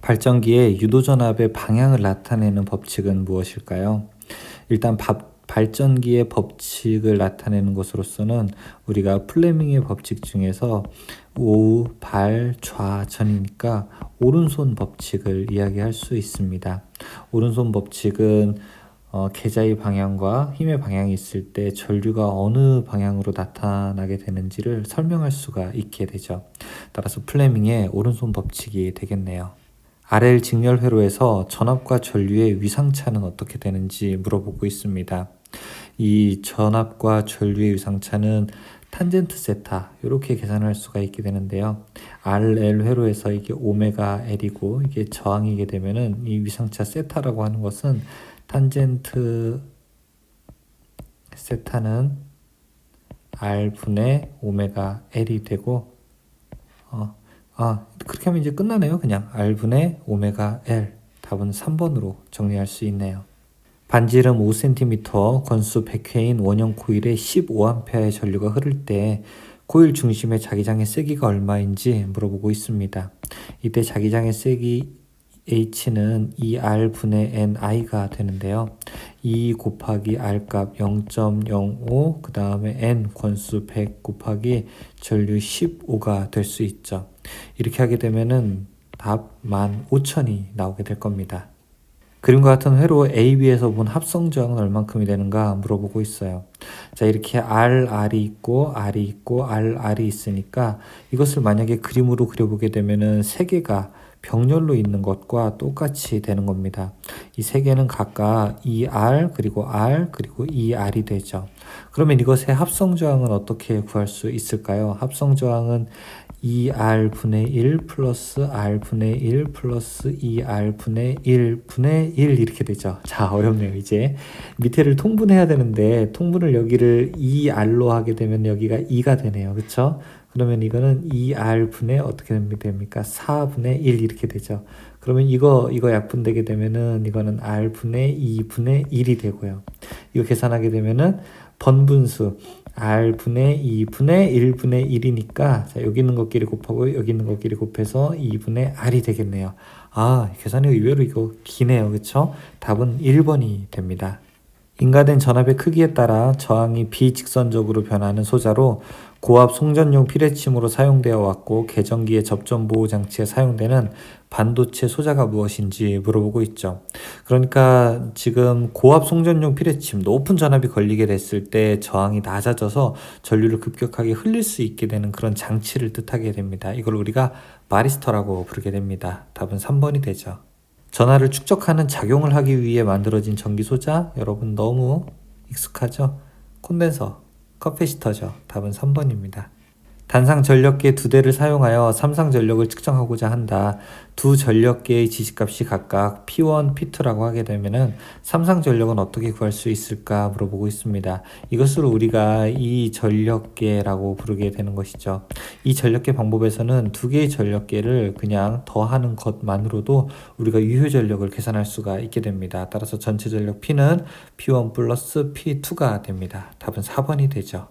발전기의 유도전압의 방향을 나타내는 법칙은 무엇일까요? 일단 발전기의 법칙을 나타내는 것으로서는 우리가 플레밍의 법칙 중에서 우, 발, 좌, 전이니까 오른손 법칙을 이야기할 수 있습니다. 오른손 법칙은 계자의 방향과 힘의 방향이 있을 때 전류가 어느 방향으로 나타나게 되는지를 설명할 수가 있게 되죠. 따라서 플레밍의 오른손 법칙이 되겠네요. RL 직렬 회로에서 전압과 전류의 위상차는 어떻게 되는지 물어보고 있습니다. 이 전압과 전류의 위상차는 탄젠트 세타 이렇게 계산할 수가 있게 되는데요. RL 회로에서 이게 오메가 L이고 이게 저항이게 되면은 이 위상차 세타라고 하는 것은 탄젠트 세타는 R 분의 오메가 L이 되고 그렇게 하면 이제 끝나네요. 그냥 R분의 오메가 L. 답은 3번으로 정리할 수 있네요. 반지름 5cm, 건수 100회인 원형 코일에 15A의 전류가 흐를 때 코일 중심의 자기장의 세기가 얼마인지 물어보고 있습니다. 이때 자기장의 세기 H는 2R분의 NI가 되는데요. 2 곱하기 R값 0.05, 그 다음에 N 권수 100 곱하기 전류 15가 될 수 있죠. 이렇게 하게 되면은 답 15,000이 나오게 될 겁니다. 그림과 같은 회로 AB에서 본 합성 저항은 얼만큼이 되는가 물어보고 있어요. 자, 이렇게 RR이 있고 R이 있고 RR이 있으니까 이것을 만약에 그림으로 그려보게 되면은 세 개가 병렬로 있는 것과 똑같이 되는 겁니다. 이 세 개는 각각 2R 그리고 R 그리고 2R이 되죠. 그러면 이것의 합성 저항은 어떻게 구할 수 있을까요? 합성 저항은 2R분의 1 플러스 R분의 1 플러스 2R분의 1분의 1 이렇게 되죠. 자, 어렵네요. 이제 밑에를 통분해야 되는데 통분을 여기를 2R로 하게 되면 여기가 2가 되네요. 그쵸? 그러면 이거는 2R분의 어떻게 됩니까? 4분의 1 이렇게 되죠. 그러면 이거 약분되게 되면은 이거는 R분의 2분의 1이 되고요. 이거 계산하게 되면은 번분수 R분의 2분의 1분의 1이니까 자, 여기 있는 것끼리 곱하고 여기 있는 것끼리 곱해서 2분의 R이 되겠네요. 계산이 의외로 이거 기네요. 그쵸? 답은 1번이 됩니다. 인가된 전압의 크기에 따라 저항이 비직선적으로 변하는 소자로 고압 송전용 피레침으로 사용되어 왔고 계전기의 접점 보호 장치에 사용되는 반도체 소자가 무엇인지 물어보고 있죠. 그러니까 지금 고압 송전용 피레침 높은 전압이 걸리게 됐을 때 저항이 낮아져서 전류를 급격하게 흘릴 수 있게 되는 그런 장치를 뜻하게 됩니다. 이걸 우리가 바리스터라고 부르게 됩니다. 답은 3번이 되죠. 전하를 축적하는 작용을 하기 위해 만들어진 전기 소자, 여러분 너무 익숙하죠? 콘덴서, 커패시터죠. 답은 3번입니다. 단상 전력계 2대를 사용하여 삼상 전력을 측정하고자 한다. 두 전력계의 지시값이 각각 P1, P2라고 하게 되면은 삼상 전력은 어떻게 구할 수 있을까 물어보고 있습니다. 이것을 우리가 이 전력계라고 부르게 되는 것이죠. 이 전력계 방법에서는 두 개의 전력계를 그냥 더하는 것만으로도 우리가 유효 전력을 계산할 수가 있게 됩니다. 따라서 전체 전력 P는 P1 플러스 P2가 됩니다. 답은 4번이 되죠.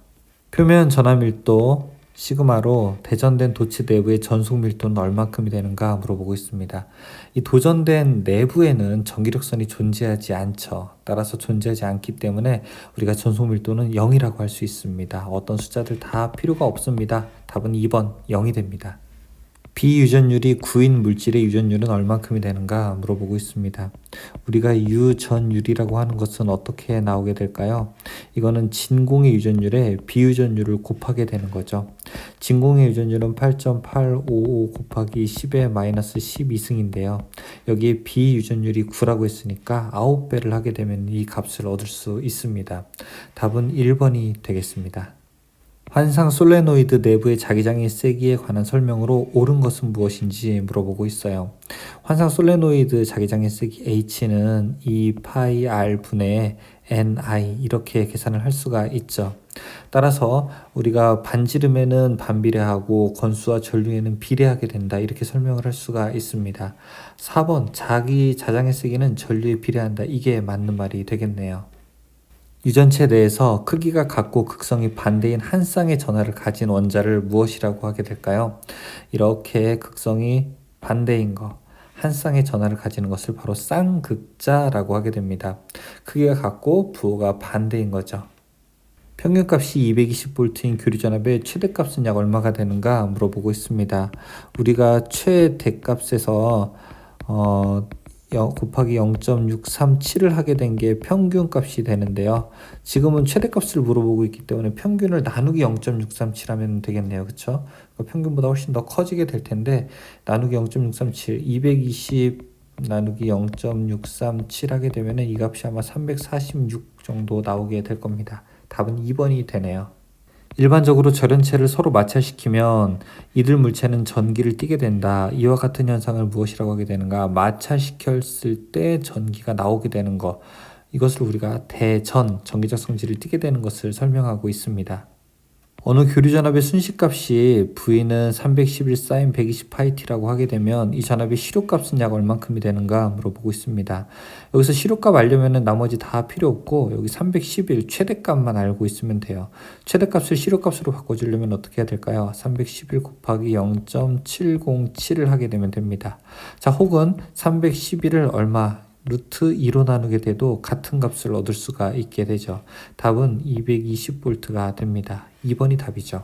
표면 전하 밀도 시그마로 대전된 도치 내부의 전속 밀도는 얼마큼이 되는가 물어보고 있습니다. 이 도전된 내부에는 전기력선이 존재하지 않죠. 따라서 존재하지 않기 때문에 우리가 전속 밀도는 0이라고 할 수 있습니다. 어떤 숫자들 다 필요가 없습니다. 답은 2번 0이 됩니다. 비유전율이 구인 물질의 유전율은 얼만큼이 되는가 물어보고 있습니다. 우리가 유전율이라고 하는 것은 어떻게 나오게 될까요? 이거는 진공의 유전율에 비유전율을 곱하게 되는 거죠. 진공의 유전율은 8.855 곱하기 10의 마이너스 12승인데요. 여기에 비유전율이 9라고 했으니까 9배를 하게 되면 이 값을 얻을 수 있습니다. 답은 1번이 되겠습니다. 환상 솔레노이드 내부의 자기장의 세기에 관한 설명으로 옳은 것은 무엇인지 물어보고 있어요. 환상 솔레노이드 자기장의 세기 H는 2파이 R 분의 NI 이렇게 계산을 할 수가 있죠. 따라서 우리가 반지름에는 반비례하고 건수와 전류에는 비례하게 된다 이렇게 설명을 할 수가 있습니다. 4번 자기 자장의 세기는 전류에 비례한다 이게 맞는 말이 되겠네요. 유전체 내에서 크기가 같고 극성이 반대인 한 쌍의 전하를 가진 원자를 무엇이라고 하게 될까요? 이렇게 극성이 반대인 거, 한 쌍의 전하를 가지는 것을 바로 쌍극자라고 하게 됩니다. 크기가 같고 부호가 반대인 거죠. 평균값이 220V인 교류전압의 최대값은 약 얼마가 되는가 물어보고 있습니다. 우리가 최대값에서 곱하기 0.637을 하게 된 게 평균값이 되는데요. 지금은 최대값을 물어보고 있기 때문에 평균을 나누기 0.637 하면 되겠네요. 그쵸? 평균보다 훨씬 더 커지게 될 텐데 나누기 0.637, 220 나누기 0.637 하게 되면 이 값이 아마 346 정도 나오게 될 겁니다. 답은 2번이 되네요. 일반적으로 절연체를 서로 마찰시키면 이들 물체는 전기를 띠게 된다. 이와 같은 현상을 무엇이라고 하게 되는가? 마찰시켰을 때 전기가 나오게 되는 것. 이것을 우리가 대전, 전기적 성질을 띠게 되는 것을 설명하고 있습니다. 어느 교류전압의 순식값이 V는 311 sin 120πt라고 하게 되면 이 전압의 실효값은 약 얼만큼이 되는가 물어보고 있습니다. 여기서 실효값 알려면 나머지 다 필요 없고 여기 311 최대값만 알고 있으면 돼요. 최대값을 실효값으로 바꿔주려면 어떻게 해야 될까요? 311 곱하기 0.707을 하게 되면 됩니다. 자, 혹은 311을 얼마? 루트 2로 나누게 돼도 같은 값을 얻을 수가 있게 되죠. 답은 220V가 됩니다. 2번이 답이죠.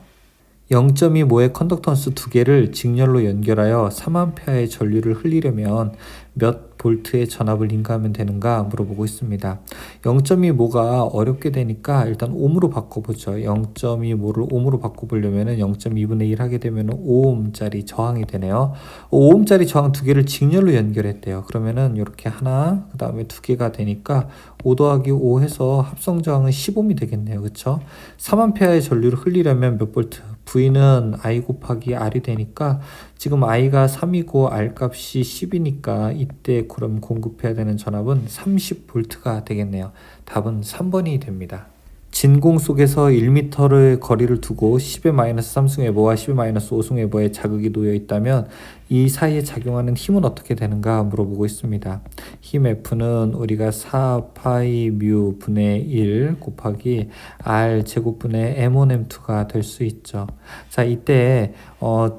0.2모의 컨덕턴스 두 개를 직렬로 연결하여 3A의 전류를 흘리려면 몇 볼트의 전압을 인가하면 되는가 물어보고 있습니다. 0.2모가 어렵게 되니까 일단 옴으로 바꿔보죠. 0.2모를 옴으로 바꿔보려면 0.2분의 1 하게 되면 5옴짜리 저항이 되네요. 5옴짜리 저항 두 개를 직렬로 연결했대요. 그러면은 이렇게 하나, 그 다음에 두 개가 되니까 5 더하기 5 해서 합성 저항은 10옴이 되겠네요. 그쵸? 3A의 전류를 흘리려면 몇 볼트? V는 I 곱하기 R이 되니까 지금 I가 3이고 R 값이 10이니까 이때 그럼 공급해야 되는 전압은 30V가 되겠네요. 답은 3번이 됩니다. 진공 속에서 1m의 거리를 두고 10의 마이너스 3승회보와 10의 마이너스 5승회보의 자극이 놓여 있다면 이 사이에 작용하는 힘은 어떻게 되는가 물어보고 있습니다. 힘 F는 우리가 4파이 뮤 분의 1 곱하기 R 제곱분의 M1M2가 될 수 있죠. 자, 이때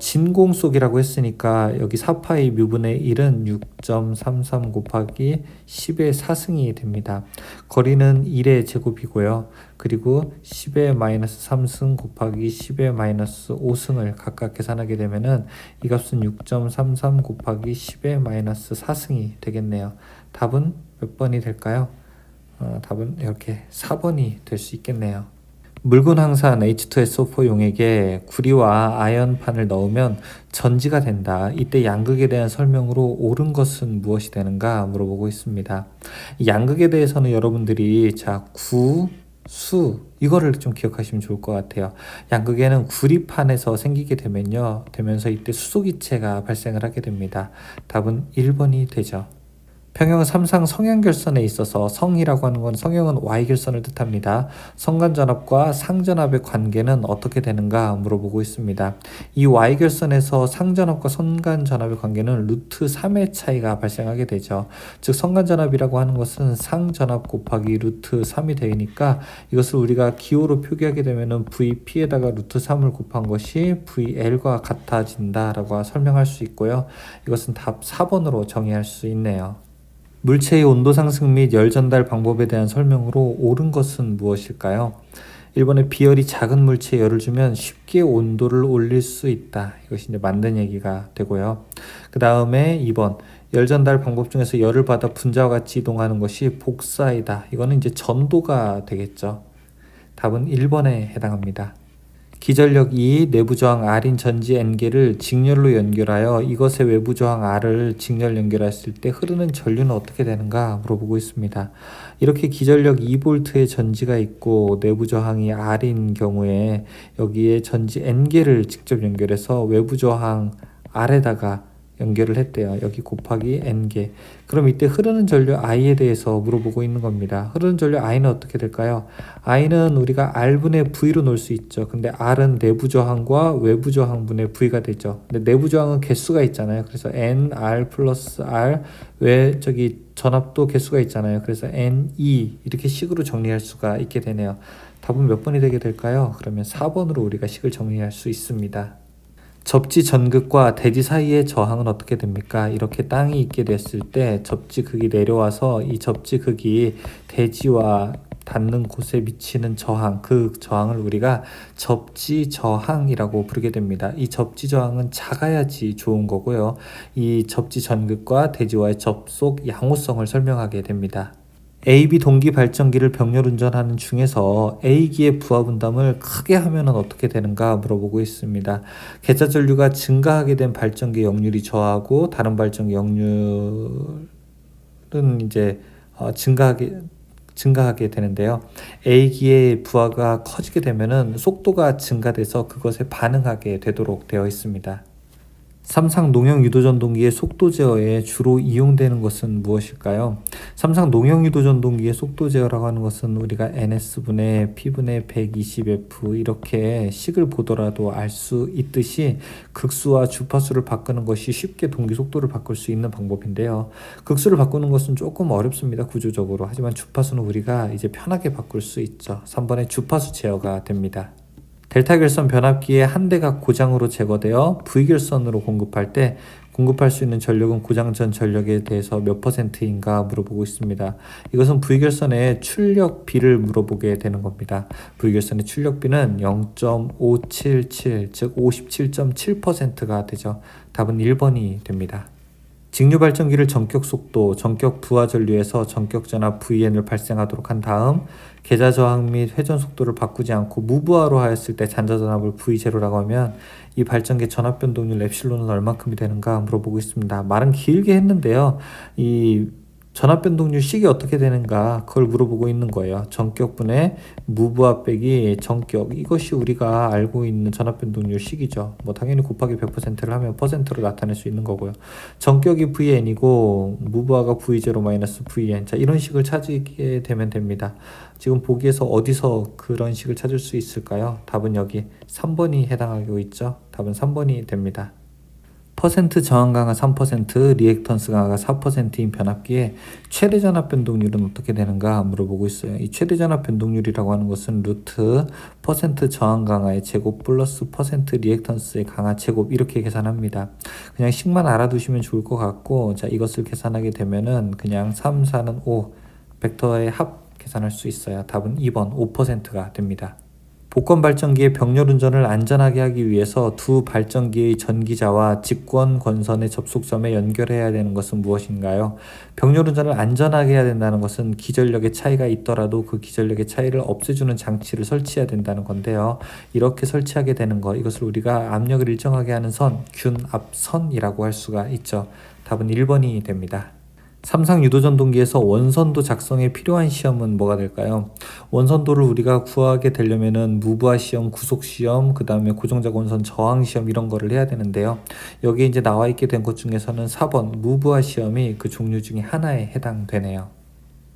진공 속이라고 했으니까 여기 4파이 뮤 분의 1은 6.33 곱하기 10의 4승이 됩니다. 거리는 1의 제곱이고요. 그리고 10의 마이너스 3승 곱하기 10의 마이너스 5승을 각각 계산하게 되면은 이 값은 6.33 곱하기 10의 마이너스 4승이 되겠네요. 답은 몇 번이 될까요? 답은 이렇게 4번이 될 수 있겠네요. 묽은 황산 H2SO4 용액에 구리와 아연판을 넣으면 전지가 된다. 이때 양극에 대한 설명으로 옳은 것은 무엇이 되는가 물어보고 있습니다. 양극에 대해서는 여러분들이 수 이거를 좀 기억하시면 좋을 것 같아요. 양극에는 구리판에서 생기게 되면서 이때 수소기체가 발생을 하게 됩니다. 답은 1번이 되죠. 평형 3상 성향결선에 있어서 성이라고 하는 건 성형은 Y결선을 뜻합니다. 성간전압과 상전압의 관계는 어떻게 되는가 물어보고 있습니다. 이 Y결선에서 상전압과 성간전압의 관계는 루트 3의 차이가 발생하게 되죠. 즉 성간전압이라고 하는 것은 상전압 곱하기 루트 3이 되니까 이것을 우리가 기호로 표기하게 되면 VP에다가 루트 3을 곱한 것이 VL과 같아진다라고 설명할 수 있고요. 이것은 답 4번으로 정의할 수 있네요. 물체의 온도 상승 및 열 전달 방법에 대한 설명으로 옳은 것은 무엇일까요? 1번에 비열이 작은 물체에 열을 주면 쉽게 온도를 올릴 수 있다. 이것이 이제 맞는 얘기가 되고요. 그 다음에 2번 열 전달 방법 중에서 열을 받아 분자와 같이 이동하는 것이 복사이다. 이거는 이제 전도가 되겠죠. 답은 1번에 해당합니다. 기전력 2, 내부 저항 R인 전지 N개를 직렬로 연결하여 이것의 외부 저항 R을 직렬 연결했을 때 흐르는 전류는 어떻게 되는가 물어보고 있습니다. 이렇게 기전력 2V의 전지가 있고 내부 저항이 R인 경우에 여기에 전지 N개를 직접 연결해서 외부 저항 R에다가 연결을 했대요. 여기 곱하기 N개. 그럼 이때 흐르는 전류 I에 대해서 물어보고 있는 겁니다. 흐르는 전류 I는 어떻게 될까요? I는 우리가 R분의 V로 놓을 수 있죠. 근데 R은 내부 저항과 외부 저항분의 V가 되죠. 근데 내부 저항은 개수가 있잖아요. 그래서 NR 플러스 R 전압도 개수가 있잖아요. 그래서 NE 이렇게 식으로 정리할 수가 있게 되네요. 답은 몇 번이 되게 될까요? 그러면 4번으로 우리가 식을 정리할 수 있습니다. 접지 전극과 대지 사이의 저항은 어떻게 됩니까? 이렇게 땅이 있게 됐을 때 접지극이 내려와서 이 접지극이 대지와 닿는 곳에 미치는 저항, 그 저항을 우리가 접지 저항이라고 부르게 됩니다. 이 접지 저항은 작아야지 좋은 거고요. 이 접지 전극과 대지와의 접속 양호성을 설명하게 됩니다. AB 동기 발전기를 병렬 운전하는 중에서 A기의 부하 분담을 크게 하면 어떻게 되는가 물어보고 있습니다. 계좌 전류가 증가하게 된 발전기 역률이 저하고 다른 발전기 역률은 이제 증가하게 되는데요. A기의 부하가 커지게 되면은 속도가 증가돼서 그것에 반응하게 되도록 되어 있습니다. 삼상 농형 유도 전동기의 속도 제어에 주로 이용되는 것은 무엇일까요? 삼상 농형 유도 전동기의 속도 제어라고 하는 것은 우리가 NS분의 P분의 120F 이렇게 식을 보더라도 알 수 있듯이 극수와 주파수를 바꾸는 것이 쉽게 동기 속도를 바꿀 수 있는 방법인데요. 극수를 바꾸는 것은 조금 어렵습니다. 구조적으로. 하지만 주파수는 우리가 이제 편하게 바꿀 수 있죠. 3번의 주파수 제어가 됩니다. 델타 결선 변압기의 한 대가 고장으로 제거되어 V 결선으로 공급할 때 공급할 수 있는 전력은 고장 전 전력에 대해서 몇 %인가 물어보고 있습니다. 이것은 V 결선의 출력비를 물어보게 되는 겁니다. V 결선의 출력비는 0.577, 즉 57.7%가 되죠. 답은 1번이 됩니다. 직류 발전기를 전격 속도, 전격 부하 전류에서 전격 전압 VN을 발생하도록 한 다음 계좌 저항 및 회전 속도를 바꾸지 않고 무부하로 하였을 때 잔자 전압을 V0라고 하면 이 발전기 전압 변동률 엡실론은 얼마큼이 되는가 물어보고 있습니다. 말은 길게 했는데요. 이 전압 변동률 식이 어떻게 되는가 그걸 물어보고 있는 거예요. 전격분의 무부하 빼기 전격, 이것이 우리가 알고 있는 전압 변동률 식이죠. 뭐 당연히 곱하기 100%를 하면 퍼센트로 나타낼 수 있는 거고요. 전격이 VN이고 무부하가 V0 마이너스 VN, 자 이런 식을 찾게 되면 됩니다. 지금 보기에서 어디서 그런 식을 찾을 수 있을까요? 답은 여기 3번이 해당하고 있죠. 답은 3번이 됩니다. 퍼센트 저항 강화 3%, 리액턴스 강화가 4%인 변압기에 최대 전압 변동률은 어떻게 되는가 물어보고 있어요. 이 최대 전압 변동률이라고 하는 것은 루트 퍼센트 저항 강화의 제곱 플러스 퍼센트 리액턴스의 강화 제곱 이렇게 계산합니다. 그냥 식만 알아두시면 좋을 것 같고, 자 이것을 계산하게 되면은 그냥 3, 4는 5 벡터의 합 계산할 수 있어요. 답은 2번 5%가 됩니다. 복권 발전기의 병렬 운전을 안전하게 하기 위해서 두 발전기의 전기자와 직권 권선의 접속점에 연결해야 되는 것은 무엇인가요? 병렬 운전을 안전하게 해야 된다는 것은 기전력의 차이가 있더라도 그 기전력의 차이를 없애주는 장치를 설치해야 된다는 건데요. 이렇게 설치하게 되는 것, 이것을 우리가 압력을 일정하게 하는 선, 균압선이라고 할 수가 있죠. 답은 1번이 됩니다. 삼상 유도전동기에서 원선도 작성에 필요한 시험은 뭐가 될까요? 원선도를 우리가 구하게 되려면은 무부하 시험, 구속 시험, 그 다음에 고정작 원선 저항 시험 이런 거를 해야 되는데요. 여기에 이제 나와 있게 된 것 중에서는 4번 무부하 시험이 그 종류 중에 하나에 해당되네요.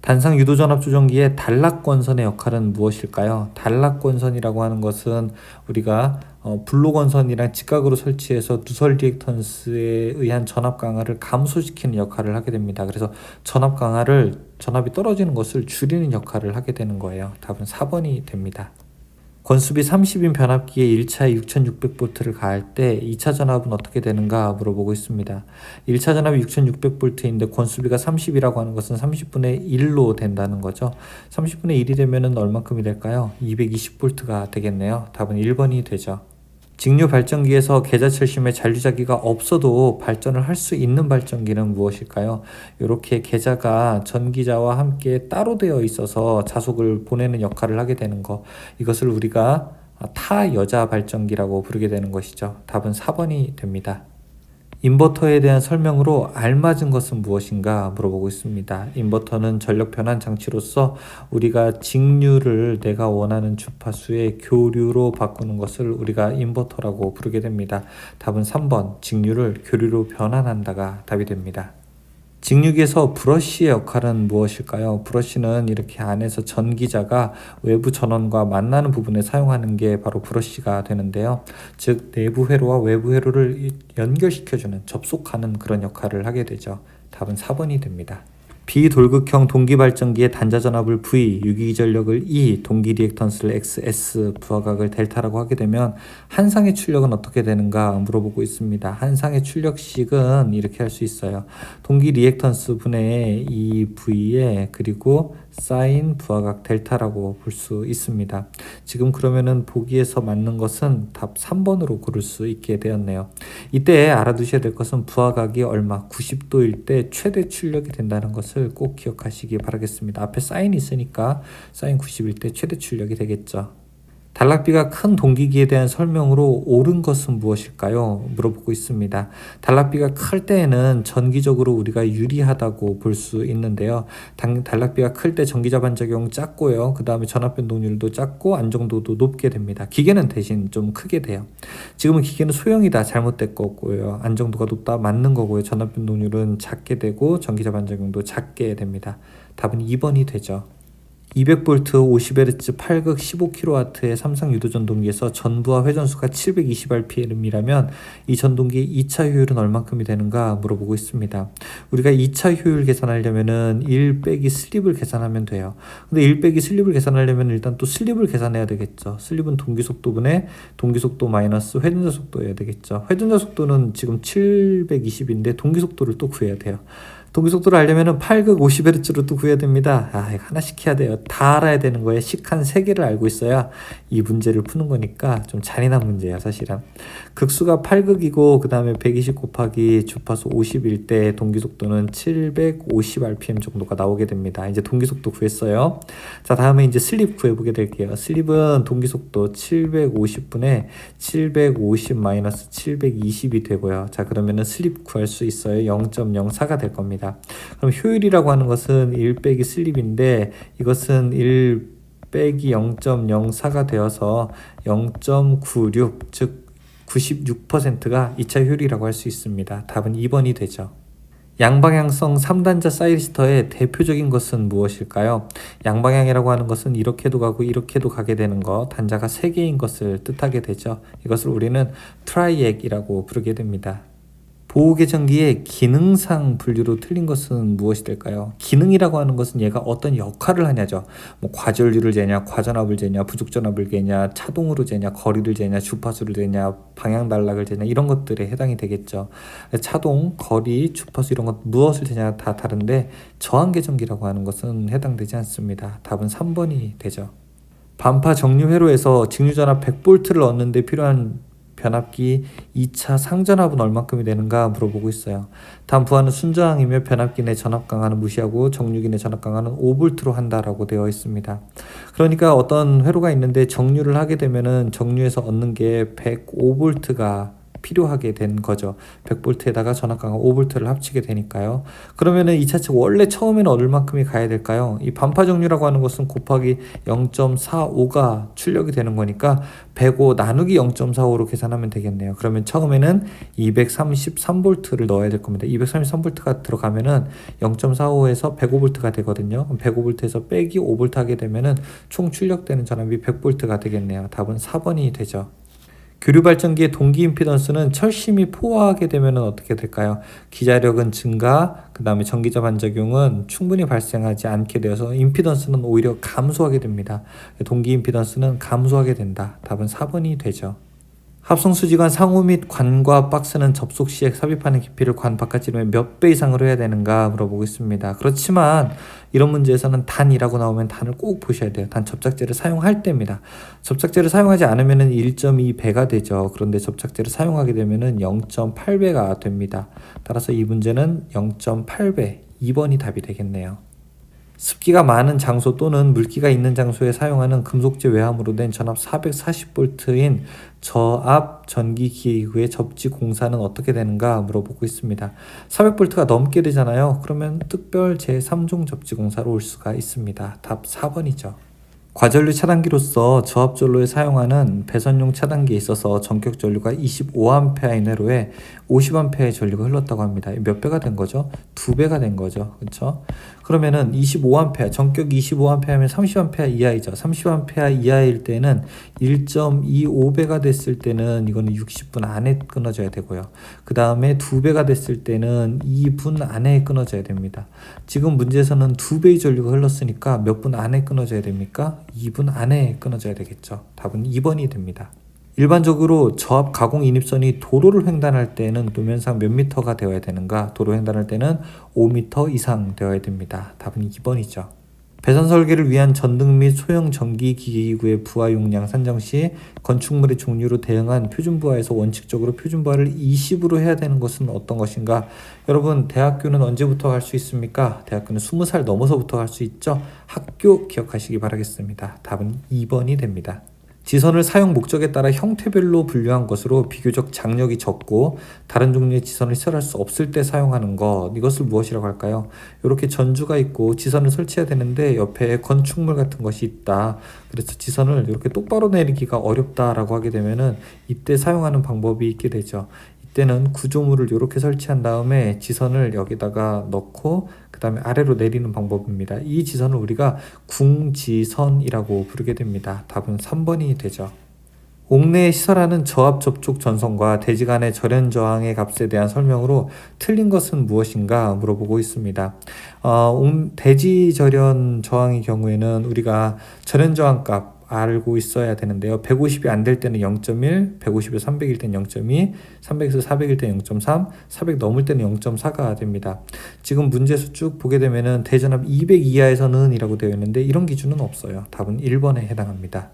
단상 유도전압 조정기의 단락권선의 역할은 무엇일까요? 단락권선이라고 하는 것은 우리가 블록원선이랑 직각으로 설치해서 누설 리액턴스에 의한 전압 강화를 감소시키는 역할을 하게 됩니다. 그래서 전압이 떨어지는 것을 줄이는 역할을 하게 되는 거예요. 답은 4번이 됩니다. 권수비 30인 변압기에 1차에 6600V를 가할 때 2차 전압은 어떻게 되는가 물어보고 있습니다. 1차 전압이 6600V인데 권수비가 30이라고 하는 것은 30분의 1로 된다는 거죠. 30분의 1이 되면 얼마큼이 될까요? 220V가 되겠네요. 답은 1번이 되죠. 직류 발전기에서 계좌철심에 잔류자기가 없어도 발전을 할 수 있는 발전기는 무엇일까요? 이렇게 계좌가 전기자와 함께 따로 되어 있어서 자속을 보내는 역할을 하게 되는 것, 이것을 우리가 타여자 발전기라고 부르게 되는 것이죠. 답은 4번이 됩니다. 인버터에 대한 설명으로 알맞은 것은 무엇인가 물어보고 있습니다. 인버터는 전력 변환 장치로서 우리가 직류를 내가 원하는 주파수의 교류로 바꾸는 것을 우리가 인버터라고 부르게 됩니다. 답은 3번 직류를 교류로 변환한다가 답이 됩니다. 직류기에서 브러쉬의 역할은 무엇일까요? 브러쉬는 이렇게 안에서 전기자가 외부 전원과 만나는 부분에 사용하는 게 바로 브러쉬가 되는데요. 즉 내부 회로와 외부 회로를 연결시켜주는, 접속하는 그런 역할을 하게 되죠. 답은 4번이 됩니다. 비돌극형 동기발전기의 단자전압을 V, 유기전력을 E, 동기 리액턴스를 X, S, 부하각을 델타라고 하게 되면 한상의 출력은 어떻게 되는가 물어보고 있습니다. 한상의 출력식은 이렇게 할 수 있어요. 동기 리액턴스 분의 이 V에 그리고 사인 부하각 델타라고 볼 수 있습니다. 지금 그러면은 보기에서 맞는 것은 답 3번으로 고를 수 있게 되었네요. 이때 알아두셔야 될 것은 부하각이 얼마 90도일 때 최대 출력이 된다는 것을 꼭 기억하시기 바라겠습니다. 앞에 사인이 있으니까 사인 90일 때 최대 출력이 되겠죠. 단락비가 큰 동기기에 대한 설명으로 옳은 것은 무엇일까요? 물어보고 있습니다. 단락비가 클 때에는 전기적으로 우리가 유리하다고 볼 수 있는데요. 단락비가 클 때 전기자 반작용 작고요. 그 다음에 전압 변동률도 작고 안정도도 높게 됩니다. 기계는 대신 좀 크게 돼요. 지금은 기계는 소형이다 잘못된 거고요. 안정도가 높다 맞는 거고요. 전압 변동률은 작게 되고 전기자 반작용도 작게 됩니다. 답은 2번이 되죠. 200V 50Hz 8극 15kW의 삼성 유도전동기에서 전부하 회전수가 720rpm이라면 이 전동기의 2차 효율은 얼만큼이 되는가 물어보고 있습니다. 우리가 2차 효율 계산하려면은 1 빼기 슬립을 계산하면 돼요. 근데 1 빼기 슬립을 계산하려면 일단 또 슬립을 계산해야 되겠죠. 슬립은 동기속도분의 동기속도 마이너스 회전자 속도여야 되겠죠. 회전자 속도는 지금 720인데 동기속도를 또 구해야 돼요. 동기속도를 알려면 8극 50Hz로 또 구해야 됩니다. 이거 하나씩 해야 돼요. 다 알아야 되는 거예요. 식 한 3개를 알고 있어야 이 문제를 푸는 거니까 좀 잔인한 문제예요, 사실은. 극수가 8극이고 그 다음에 120 곱하기 주파수 50일 때 동기속도는 750rpm 정도가 나오게 됩니다. 이제 동기속도 구했어요. 자, 다음에 이제 슬립 구해보게 될게요. 슬립은 동기속도 750분의 750 마이너스 720이 되고요. 자, 그러면은 슬립 구할 수 있어요. 0.04가 될 겁니다. 그럼 효율이라고 하는 것은 1 빼기 슬립인데 이것은 1 빼기 0.04가 되어서 0.96 즉 96%가 2차 효율이라고 할 수 있습니다. 답은 2번이 되죠. 양방향성 3단자 사이리스터의 대표적인 것은 무엇일까요? 양방향이라고 하는 것은 이렇게도 가고 이렇게도 가게 되는 것, 단자가 3개인 것을 뜻하게 되죠. 이것을 우리는 트라이액이라고 부르게 됩니다. 보호계정기의 기능상 분류로 틀린 것은 무엇이 될까요? 기능이라고 하는 것은 얘가 어떤 역할을 하냐죠. 뭐 과전류를 재냐, 과전압을 재냐, 부족전압을 재냐, 차동으로 재냐, 거리를 재냐, 주파수를 재냐, 방향 단락을 재냐 이런 것들에 해당이 되겠죠. 차동, 거리, 주파수 이런 것 무엇을 재냐 다 다른데 저항계정기라고 하는 것은 해당되지 않습니다. 답은 3번이 되죠. 반파 정류 회로에서 직류전압 100V를 얻는 데 필요한 변압기 2차 상전압은 얼만큼이 되는가 물어보고 있어요. 다음 부하는 순저항이며 변압기 내 전압 강하는 무시하고 정류기 내 전압 강하는 5V로 한다라고 되어 있습니다. 그러니까 어떤 회로가 있는데 정류를 하게 되면은 정류에서 얻는 게 105V가 필요하게 된 거죠. 100V에다가 전압 강하 5V를 합치게 되니까요. 그러면은 이 차측 원래 처음에는 얻을 만큼이 가야 될까요? 이 반파 정류라고 하는 것은 곱하기 0.45가 출력이 되는 거니까 105 나누기 0.45로 계산하면 되겠네요. 그러면 처음에는 233V를 넣어야 될 겁니다. 233V가 들어가면은 0.45에서 105V가 되거든요. 105V에서 빼기 5V 하게 되면은 총 출력되는 전압이 100V가 되겠네요. 답은 4번이 되죠. 교류 발전기의 동기 임피던스는 철심이 포화하게 되면 어떻게 될까요? 기자력은 증가, 그 다음에 전기자 반작용은 충분히 발생하지 않게 되어서 임피던스는 오히려 감소하게 됩니다. 동기 임피던스는 감소하게 된다. 답은 4번이 되죠. 합성수지관 상호 및 관과 박스는 접속 시에 삽입하는 깊이를 관 바깥지름의 몇 배 이상으로 해야 되는가 물어보고 있습니다. 그렇지만 이런 문제에서는 단이라고 나오면 단을 꼭 보셔야 돼요. 단 접착제를 사용할 때입니다. 접착제를 사용하지 않으면 1.2배가 되죠. 그런데 접착제를 사용하게 되면 0.8배가 됩니다. 따라서 이 문제는 0.8배, 2번이 답이 되겠네요. 습기가 많은 장소 또는 물기가 있는 장소에 사용하는 금속재 외함으로 된 전압 440V인 저압 전기기구의 접지 공사는 어떻게 되는가 물어보고 있습니다. 400V가 넘게 되잖아요. 그러면 특별 제3종 접지 공사로 올 수가 있습니다. 답 4번이죠. 과전류 차단기로서 저압전로에 사용하는 배선용 차단기에 있어서 전격 전류가 25A 이내로에 50A의 전류가 흘렀다고 합니다. 몇 배가 된 거죠? 2배가 된 거죠. 그렇죠? 그러면은 25A, 전격 25A면 30A 이하이죠. 30A 이하일 때는 1.25배가 됐을 때는 이거는 60분 안에 끊어져야 되고요. 그 다음에 2배가 됐을 때는 2분 안에 끊어져야 됩니다. 지금 문제에서는 2배의 전류가 흘렀으니까 몇 분 안에 끊어져야 됩니까? 2분 안에 끊어져야 되겠죠. 답은 2번이 됩니다. 일반적으로 저압 가공 인입선이 도로를 횡단할 때는 도면상 몇 미터가 되어야 되는가? 도로 횡단할 때는 5m 이상 되어야 됩니다. 답은 2번이죠. 배선 설계를 위한 전등 및 소형 전기 기기구의 부하 용량 산정 시 건축물의 종류로 대응한 표준부하에서 원칙적으로 표준부하를 20으로 해야 되는 것은 어떤 것인가? 여러분, 대학교는 언제부터 갈 수 있습니까? 대학교는 20살 넘어서부터 갈 수 있죠? 학교 기억하시기 바라겠습니다. 답은 2번이 됩니다. 지선을 사용 목적에 따라 형태별로 분류한 것으로 비교적 장력이 적고 다른 종류의 지선을 시설할 수 없을 때 사용하는 것, 이것을 무엇이라고 할까요? 이렇게 전주가 있고 지선을 설치해야 되는데 옆에 건축물 같은 것이 있다. 그래서 지선을 이렇게 똑바로 내리기가 어렵다라고 하게 되면은 이때 사용하는 방법이 있게 되죠. 이때는 구조물을 이렇게 설치한 다음에 지선을 여기다가 넣고 그 다음에 아래로 내리는 방법입니다. 이 지선을 우리가 궁지선이라고 부르게 됩니다. 답은 3번이 되죠. 옥내에 시설하는 저압 접촉 전선과 대지 간의 절연 저항의 값에 대한 설명으로 틀린 것은 무엇인가 물어보고 있습니다. 대지 절연 저항의 경우에는 우리가 절연 저항 값 알고 있어야 되는데요. 150이 안 될 때는 0.1, 150에서 300일 때는 0.2, 300에서 400일 때는 0.3, 400 넘을 때는 0.4가 됩니다. 지금 문제에서 쭉 보게 되면은 대전압 200 이하에서는 이라고 되어 있는데 이런 기준은 없어요. 답은 1번에 해당합니다.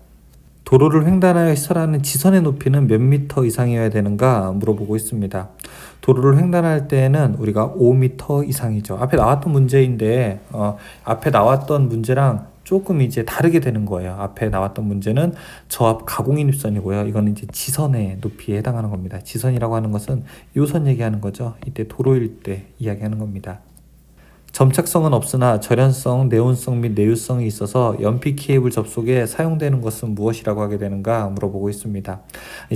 도로를 횡단하여 시설하는 지선의 높이는 몇 미터 이상이어야 되는가 물어보고 있습니다. 도로를 횡단할 때는 우리가 5m 이상이죠. 앞에 나왔던 문제인데 앞에 나왔던 문제랑 조금 이제 다르게 되는 거예요. 앞에 나왔던 문제는 저압 가공인입선이고요. 이거는 이제 지선의 높이에 해당하는 겁니다. 지선이라고 하는 것은 요선 얘기하는 거죠. 이때 도로일 때 이야기하는 겁니다. 점착성은 없으나 절연성, 네온성 및 내유성이 있어서 연필 케이블 접속에 사용되는 것은 무엇이라고 하게 되는가 물어보고 있습니다.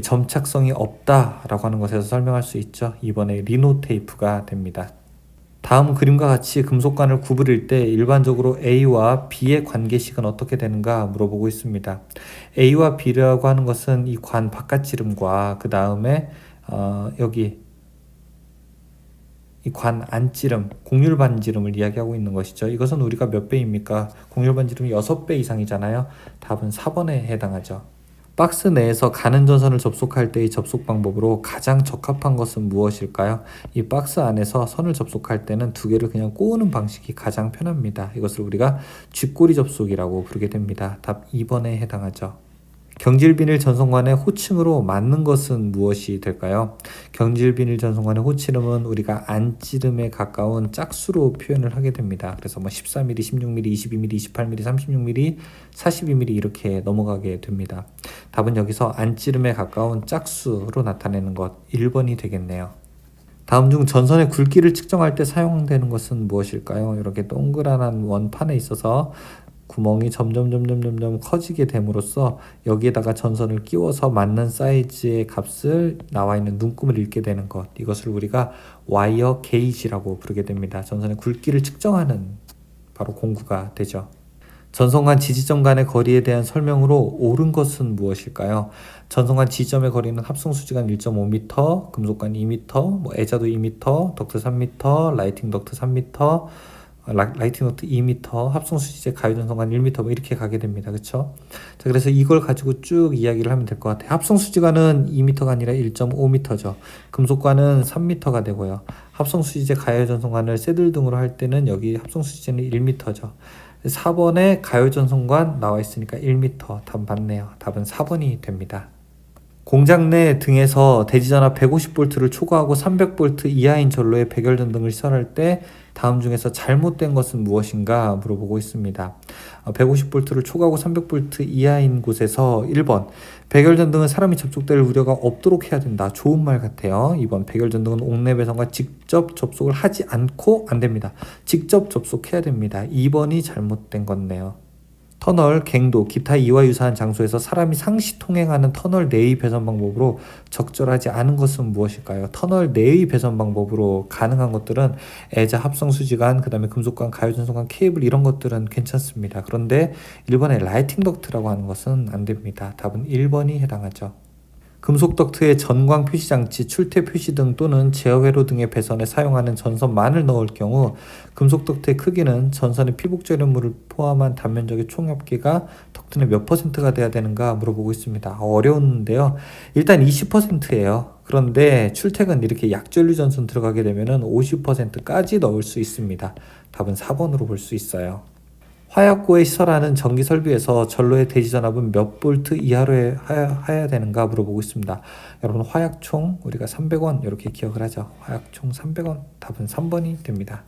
점착성이 없다라고 하는 것에서 설명할 수 있죠. 이번에 리노 테이프가 됩니다. 다음 그림과 같이 금속관을 구부릴 때 일반적으로 A와 B의 관계식은 어떻게 되는가 물어보고 있습니다. A와 B라고 하는 것은 이 관 바깥지름과 그 다음에 여기 이 관 안지름, 공률반지름을 이야기하고 있는 것이죠. 이것은 우리가 몇 배입니까? 공률반지름이 6배 이상이잖아요. 답은 4번에 해당하죠. 박스 내에서 가는 전선을 접속할 때의 접속 방법으로 가장 적합한 것은 무엇일까요? 이 박스 안에서 선을 접속할 때는 두 개를 그냥 꼬우는 방식이 가장 편합니다. 이것을 우리가 쥐꼬리 접속이라고 부르게 됩니다. 답 2번에 해당하죠. 경질비닐 전선관의 호칭으로 맞는 것은 무엇이 될까요? 경질비닐 전선관의 호칭은 우리가 안지름에 가까운 짝수로 표현을 하게 됩니다. 그래서 14mm, 16mm, 22mm, 28mm, 36mm, 42mm 이렇게 넘어가게 됩니다. 답은 여기서 안지름에 가까운 짝수로 나타내는 것 1번이 되겠네요. 다음 중 전선의 굵기를 측정할 때 사용되는 것은 무엇일까요? 이렇게 동그란 원판에 있어서 구멍이 점점 커지게 됨으로써 여기에다가 전선을 끼워서 맞는 사이즈의 값을 나와 있는 눈금을 읽게 되는 것, 이것을 우리가 와이어 게이지라고 부르게 됩니다. 전선의 굵기를 측정하는 바로 공구가 되죠. 전선관 지지점 간의 거리에 대한 설명으로 옳은 것은 무엇일까요? 전선관 지지점의 거리는 합성수지관 1.5m, 금속관 2m, 애자도 2m, 덕트 3m, 라이팅 덕트 3m, 라이팅 덕트 2m, 합성수지제 가유전선관 1m 이렇게 가게 됩니다. 그렇죠? 자, 그래서 이걸 가지고 쭉 이야기를 하면 될 것 같아요. 합성수지관은 2m가 아니라 1.5m죠. 금속관은 3m가 되고요. 합성수지제 가유전선관을 새들 등으로 할 때는 여기 합성수지제는 1m죠. 4번에 가요전선관 나와 있으니까 1m. 답 맞네요. 답은 4번이 됩니다. 공장 내 등에서 대지전압 150V를 초과하고 300V 이하인 전로의 백열전등을 시설할 때 다음 중에서 잘못된 것은 무엇인가 물어보고 있습니다. 150V를 초과하고 300V 이하인 곳에서 1번 백열전등은 사람이 접촉될 우려가 없도록 해야 된다. 좋은 말 같아요. 2번 백열전등은 옥내 배선과 직접 접속을 하지 않고 안 됩니다. 직접 접속해야 됩니다. 2번이 잘못된 건데요. 터널, 갱도, 기타 이와 유사한 장소에서 사람이 상시 통행하는 터널 내의 배선 방법으로 적절하지 않은 것은 무엇일까요? 터널 내의 배선 방법으로 가능한 것들은 애자, 합성 수지관, 그 다음에 금속관, 가요전선관, 케이블 이런 것들은 괜찮습니다. 그런데 1번의 라이팅 덕트라고 하는 것은 안 됩니다. 답은 1번이 해당하죠. 금속 덕트의 전광 표시 장치, 출퇴 표시 등 또는 제어 회로 등의 배선에 사용하는 전선만을 넣을 경우 금속 덕트의 크기는 전선의 피복 절연물을 포함한 단면적의 총 합계가 덕트의 몇 %가 돼야 되는가 물어보고 있습니다. 어려운데요. 일단 20%예요. 그런데 출퇴근 이렇게 약전류 전선 들어가게 되면은 50%까지 넣을 수 있습니다. 답은 4번으로 볼 수 있어요. 화약고에 시설하는 전기 설비에서 전로의 대지 전압은 몇 볼트 이하로 해야 되는가 물어보고 있습니다. 여러분 화약총 우리가 300원 이렇게 기억을 하죠. 화약총 300원 답은 3번이 됩니다.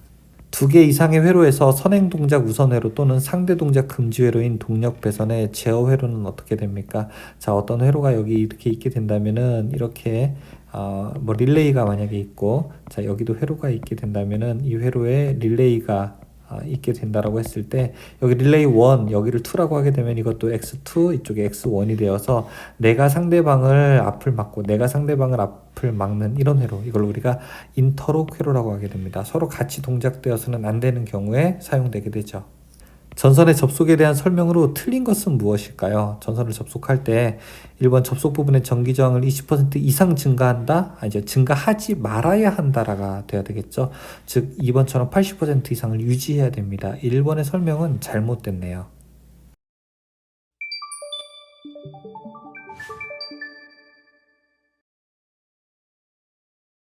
2개 이상의 회로에서 선행 동작 우선 회로 또는 상대 동작 금지 회로인 동력 배선의 제어 회로는 어떻게 됩니까? 자, 어떤 회로가 여기 이렇게 있게 된다면은 이렇게 뭐 릴레이가 만약에 있고, 자 여기도 회로가 있게 된다면은 이 회로에 릴레이가 있게 된다라고 했을 때 여기 릴레이 1 여기를 2라고 하게 되면 이것도 x2 이쪽에 x1이 되어서 내가 상대방을 앞을 막고 내가 상대방을 앞을 막는 이런 회로, 이걸 우리가 인터록 회로라고 하게 됩니다. 서로 같이 동작되어서는 안 되는 경우에 사용되게 되죠. 전선의 접속에 대한 설명으로 틀린 것은 무엇일까요? 전선을 접속할 때 1번 접속 부분의 전기 저항을 20% 이상 증가한다? 이제 증가하지 말아야 한다라가 돼야 되겠죠. 즉 2번처럼 80% 이상을 유지해야 됩니다. 1번의 설명은 잘못됐네요.